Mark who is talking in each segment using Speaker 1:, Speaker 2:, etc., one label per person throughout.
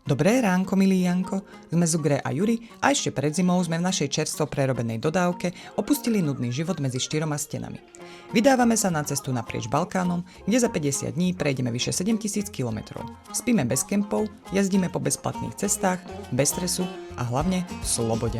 Speaker 1: Dobré ránko, milý Janko. Sme Zugre a Juri a ešte pred zimou sme v našej čerstvo prerobenej dodávke opustili nudný život medzi štyroma stenami. Vydávame sa na cestu naprieč Balkánom, kde za 50 dní prejdeme vyše 7000 km. Spíme bez kempov, jazdíme po bezplatných cestách, bez stresu a hlavne v slobode.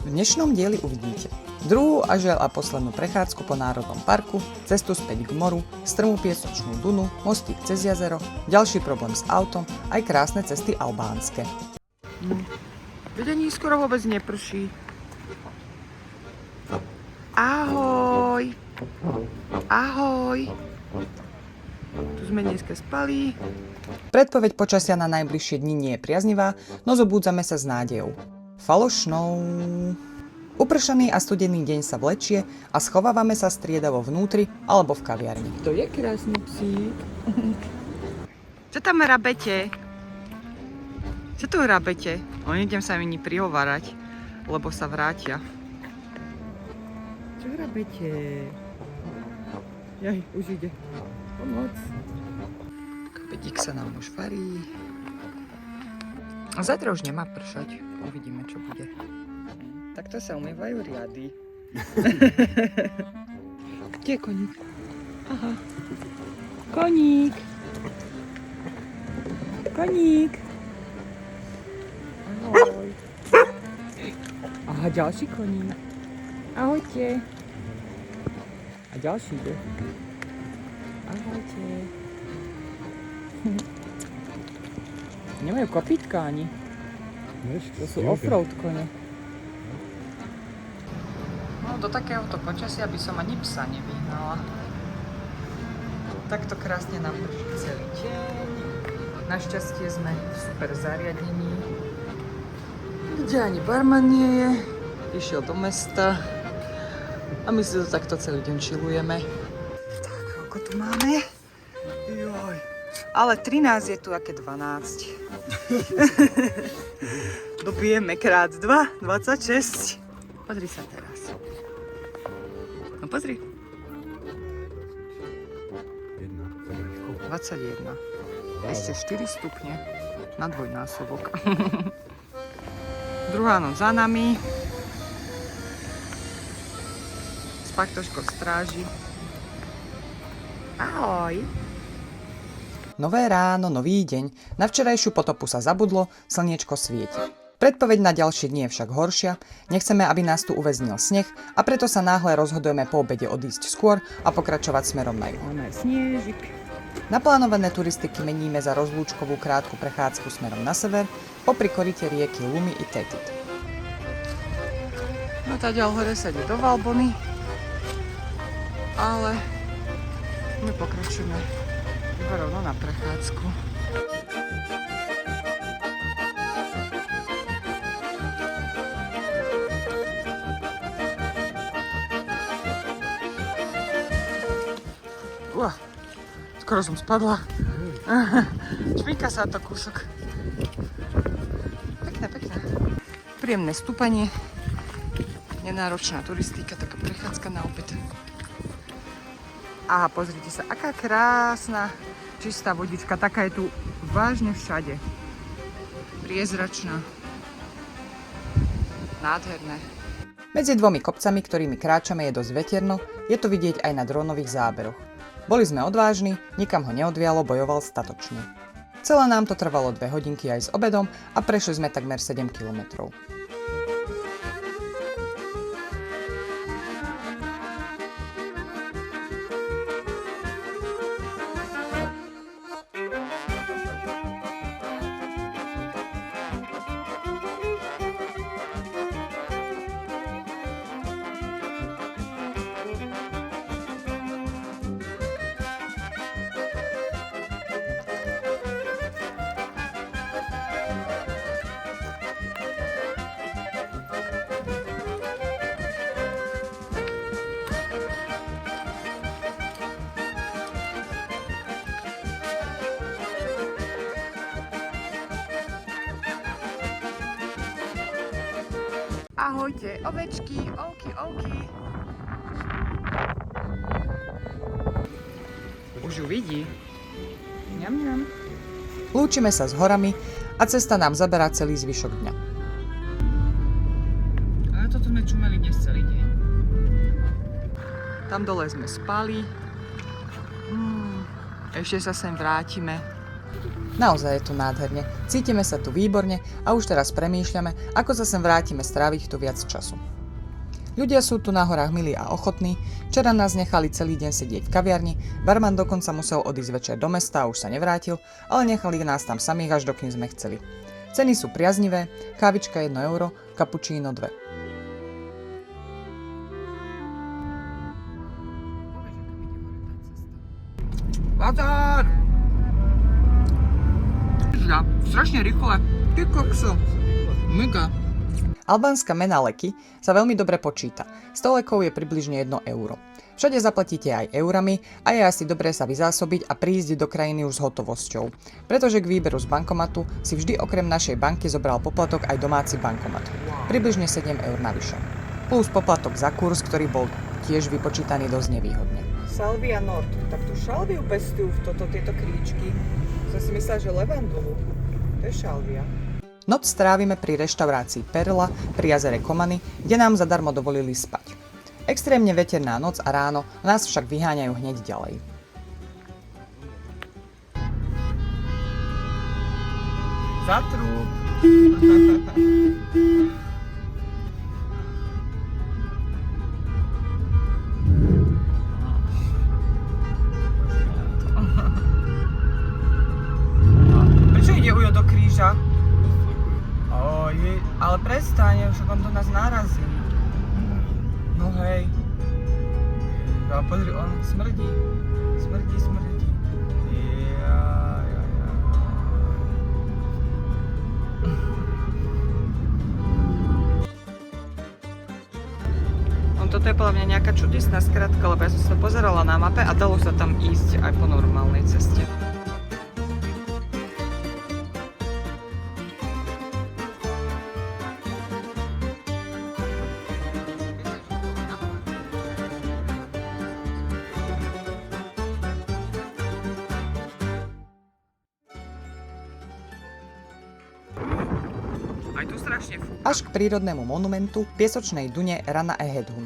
Speaker 1: V dnešnom dieli uvidíte druhú a žiaľ a poslednú prechádzku po národnom parku, cestu späť k moru, strmú piesočnú dunu, mostík cez jazero, ďalší problém s autom, aj krásne cesty albánske. Vedení skoro vôbec neprší. Ahoj! Ahoj! Tu sme dneska spali. Predpoveď počasia na najbližšie dni nie je priaznivá, no zobúdzame sa s nádejou. Falošnou. Upršaný a studený deň sa vlečie a schovávame sa striedavo vnútri alebo v kaviarni. To je krásny psík. Čo tam rabete? Čo tu rabete? Nejdem sa mi prihovárať, lebo sa vrátia. Čo rabete? Jaj, už ide. Pomoc. Kabedík sa nám už varí. A zajtra už nemá pršať. Uvidíme, čo bude. Takto sa umývajú riady. Kde je koník? Aha. Koník. Koník. Ahoj. Aha, ďalší koník. Ahojte. A ďalší ide. Ahojte. Nemajú kopítka ani. To sú offroad kone. No, do takéhoto počasia by som ani psa nevyhnala. Takto krásne nám prší celý deň. Našťastie sme v super zariadení, kde ani barman nie je. Išiel do mesta a my si to takto celý deň chillujeme. Tak, koľko tu máme? Joj. Ale 13 je tu, aké 12. Dobijeme krát 2, 26. Pozri sa teraz. No pozri. 21. Ešte 4 stupne na dvojnásobok. Druhá noc za nami. S Paktoškou v stráži. Ahoj. Nové ráno, nový deň. Na včerajšiu potopu sa zabudlo, slniečko svieti. Predpoveď na ďalšie dni je však horšia, nechceme, aby nás tu uväznil sneh a preto sa náhle rozhodujeme po obede odísť skôr a pokračovať smerom na juh. Máme snežik. Naplánované turistiky meníme za rozlúčkovú krátku prechádzku smerom na sever, popri koryte rieky Lumy i Tetit. No tá ďal hore sa ide do Valbony, ale my pokračujeme iba rovno na prechádzku. Skoro som spadla. Čmýka sa to kúsok. Pekné, pekné. Príjemné stúpanie. Nenáročná turistika, taká prechádzka na obed. Aha, pozrite sa, aká krásna čistá vodička. Taká je tu vážne všade. Priezračná. Nádherné. Medzi dvomi kopcami, ktorými kráčame, je dosť veterno. Je to vidieť aj na drónových záberoch. Boli sme odvážni, nikam ho neodvialo, bojoval statočne. Celé nám to trvalo 2 hodinky aj s obedom a prešli sme takmer 7 kilometrov. Ahojte, ovečky, ovky. Už ju vidí. Ňam, ňam. Lúčime sa s horami a cesta nám zaberá celý zvyšok dňa. Ale toto sme čumeli dnes celý deň. Tam dole sme spali. Ešte sa sem vrátime. Naozaj je tu nádherne. Cítime sa tu výborne a už teraz premýšľame, ako sa sem vrátime stráviť tu viac času. Ľudia sú tu na horách milí a ochotní. Včera nás nechali celý deň sedieť v kaviarni, barman dokonca musel odísť večer do mesta a už sa nevrátil, ale nechali nás tam samých až dokým sme chceli. Ceny sú priaznivé, kávička 1 euro, kapučíno 2. Bazár! Strašne rýchle. Ty kokso. Mega. Albánska mena leky sa veľmi dobre počíta. 100 lekov je približne 1 euro. Všade zaplatíte aj eurami a je asi dobré sa vyzásobiť a prísť do krajiny už s hotovosťou. Pretože k výberu z bankomatu si vždy okrem našej banky zobral poplatok aj domáci bankomat. Približne 7 eur navyše. Plus poplatok za kurz, ktorý bol tiež vypočítaný dosť nevýhodne. Salvia Nord. Tak tu šalviu pestujú tieto kríčky. Som si myslela, že levandulu. To je šalvia. Noc strávime pri reštaurácii Perla pri jazere Komany, kde nám zadarmo dovolili spať. Extrémne veterná noc a ráno nás však vyháňajú hneď ďalej. Zatrúb! Prečo ide Ujo do kríža? Ale prestaň, však on do nás narazí. No hej. A pozri, on smrdí. Smrdí. Toto je podľa mňa nejaká čudesná skratka, lebo ja som sa pozerala na mape a dalo sa tam ísť aj po normálnej ceste. Aj tu strašne fúka. Až k prírodnému monumentu piesočnej dune Rana Ehedhun.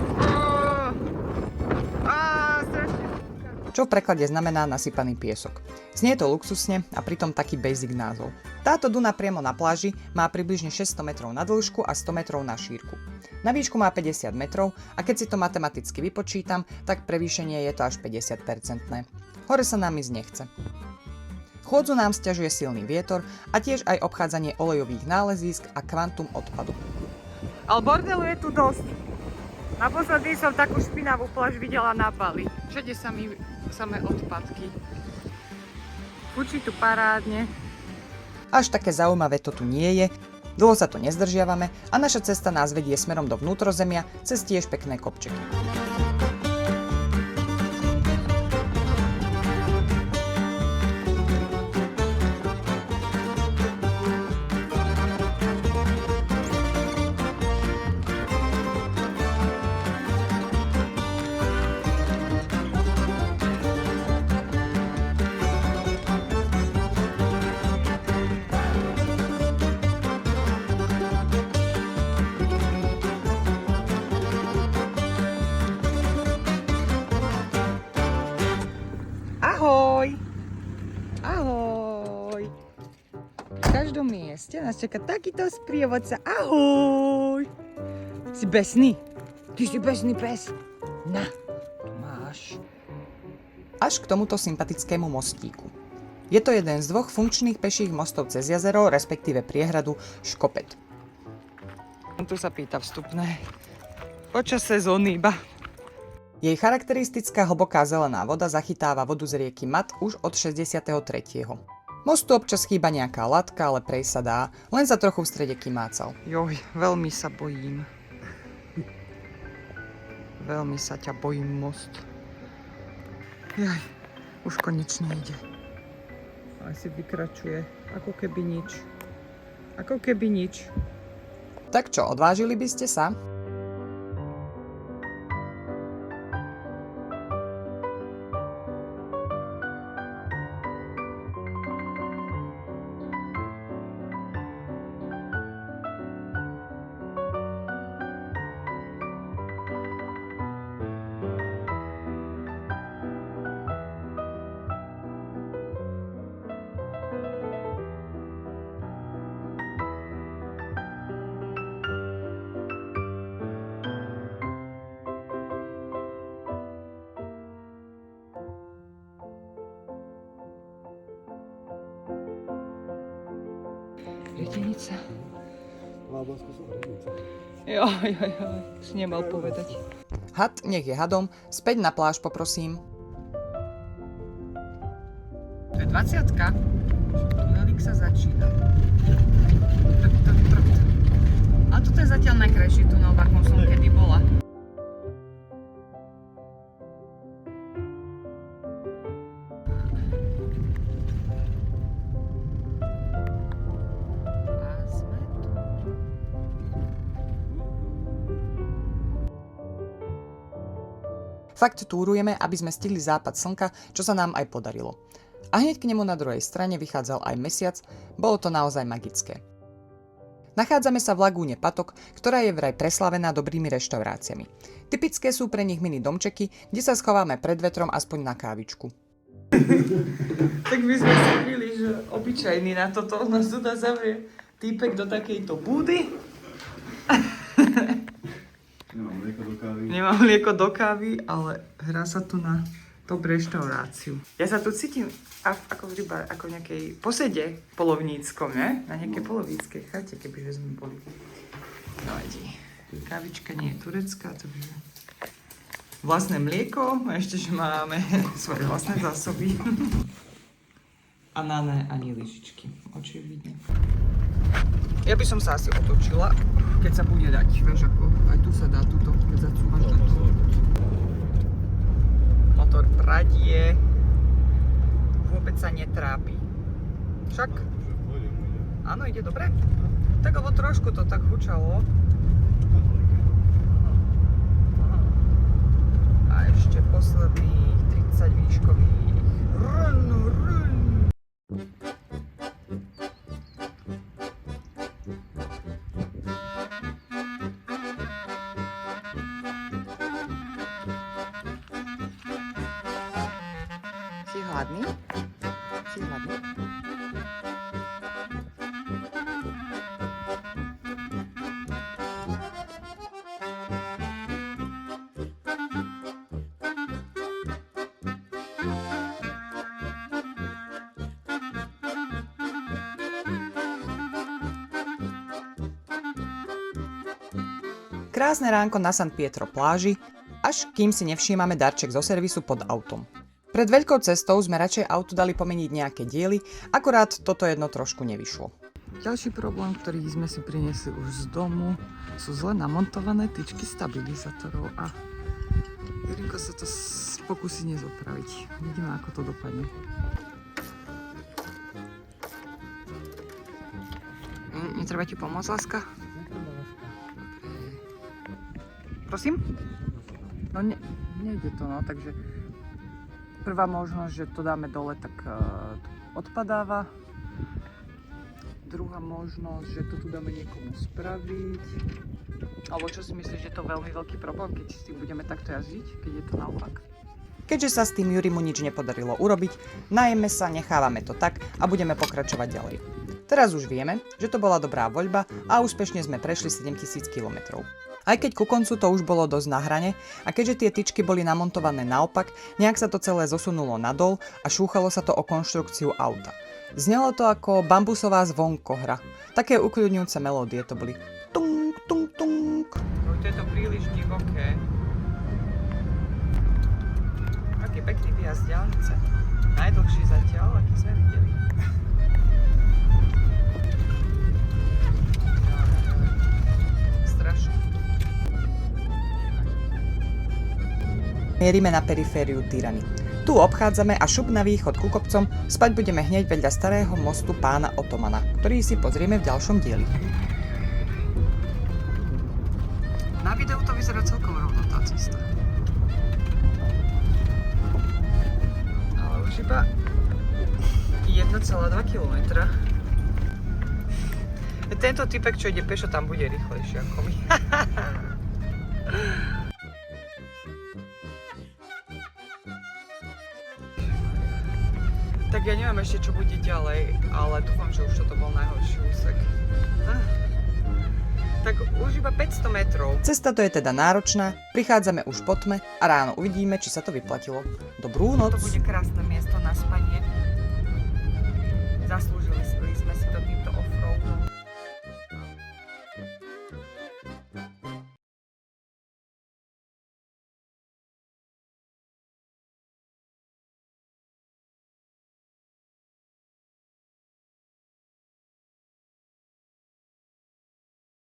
Speaker 1: Čo v preklade znamená nasypaný piesok. Znie to luxusne a pritom taký basic názov. Táto duna priamo na pláži má približne 600 metrov na dĺžku a 100 metrov na šírku. Na výšku má 50 metrov a keď si to matematicky vypočítam, tak prevýšenie je to až 50%. Hore sa nám ísť nechce. Chôdzu nám sťažuje silný vietor a tiež aj obchádzanie olejových nálezísk a kvantum odpadu. Ale bordelu je tu dosť. Naposledy som takú špinavú pláž videla na Bali. Všade samé odpadky. Fučí tu parádne. Až také zaujímavé to tu nie je, dlho sa tu nezdržiavame a naša cesta nás vedie smerom do vnútrozemia cez tiež pekné kopčeky. Ahoj! Ahoj! V každom mieste nás čaká takýto sprievodca. Ahoj! Si besný? Ty si besný pes? Na, máš. Až k tomuto sympatickému mostíku. Je to jeden z dvoch funkčných peších mostov cez jazero, respektíve priehradu Škopet. Tu sa pýta vstupné. Počas sezóny iba. Jej charakteristická hlboká zelená voda zachytáva vodu z rieky Mat už od 63. Mostu občas chýba nejaká latka, ale prejsť sa dá, len sa trochu v strede kymácal. Joj, veľmi sa bojím. Veľmi sa ťa bojím, most. Jaj, už konečne ide. Asi vykračuje, ako keby nič. Ako keby nič. Tak čo, odvážili by ste sa? Retenica.
Speaker 2: Láblansko sú retenica.
Speaker 1: Joj, si nemal povedať. Had nech je hadom, späť na pláž poprosím. To je 20-ka. Tunelik sa začína. A toto je zatiaľ najkrajší tunel, v akom som kedy bola. Fakt túrujeme, aby sme stihli západ slnka, čo sa nám aj podarilo. A hneď k nemu na druhej strane vychádzal aj mesiac, bolo to naozaj magické. Nachádzame sa v lagúne Patok, ktorá je vraj preslavená dobrými reštauráciami. Typické sú pre nich mini domčeky, kde sa schováme pred vetrom aspoň na kávičku. Tak my sme si byli, že obyčajní na toto, nás tu zavrie týpek do takejto búdy. Nemám mlieko do kávy, ale hrá sa tu na top reštauráciu. Ja sa tu cítim ako v ryba, ako v nejakej posede polovníckom, ne? Na nejakej polovníckej chate, kebyže sme boli. No idí. Kávička nie je turecká, to by vlastné mlieko, a ešte, že máme svoje vlastné zásoby. A ani lyžičky, očividne. Ja by som sa asi otočila, keď sa bude dať, vieš ako, aj tu sa dá tuto, keď zacúvaš do toho. Motor pradie, vôbec sa netrápi. Však? Áno, ide dobre? Tak lebo trošku to tak hučalo. A ešte posledných 30 výškových. Run. Si hladný? Krásne ránko na San Pietro pláži, až kým si nevšímame darček zo servisu pod autom. Pred veľkou cestou sme radšej autu dali pomeniť nejaké diely, akurát toto jedno trošku nevyšlo. Ďalší problém, ktorý sme si priniesli už z domu, sú zle namontované tyčky stabilizátorov a Jurinko sa to pokusí nezopraviť. Vidíme, ako to dopadne. Netreba ti pomôcť, láska? Prosím? No nejde to, no, takže prvá možnosť, že to dáme dole, tak odpadáva. Druhá možnosť, že to tu dáme niekomu spraviť. Alebo čo si myslíš, že to je veľmi veľký problém, keď s tým budeme takto jazdiť, keď je to naopak? Keďže sa s tým Jurimu nič nepodarilo urobiť, najeme sa, nechávame to tak a budeme pokračovať ďalej. Teraz už vieme, že to bola dobrá voľba a úspešne sme prešli 7000 km. Aj keď ku koncu to už bolo dosť na hrane a keďže tie tyčky boli namontované naopak, nejak sa to celé zosunulo nadol a šúchalo sa to o konštrukciu auta. Znelo to ako bambusová zvonkohra. Také ukľudňujúce melódie to boli. Tung, tung, tung. No, to je to príliš divoké. Aký pekný výjazd diaľnice. Najdlhší zatiaľ, aký sme videli. Mierime na perifériu Tirany. Tu obchádzame a šup na východ ku kopcom, spať budeme hneď vedľa starého mostu pána Otomana, ktorý si pozrieme v ďalšom dieli. Na videu to vyzerá celkom rovno tá cesta. Ale už iba 1,2 km. Tento typek, čo ide pešo, tam bude rýchlejšie ako my. Tak ja neviem ešte, čo bude ďalej, ale dúfam, že už toto bol najhorší úsek. Tak už iba 500 metrov. Cesta to je teda náročná, prichádzame už po tme a ráno uvidíme, či sa to vyplatilo. Dobrú noc. To bude krásne miesto na spanie. Zaslúžili sme si to týmto offroadom.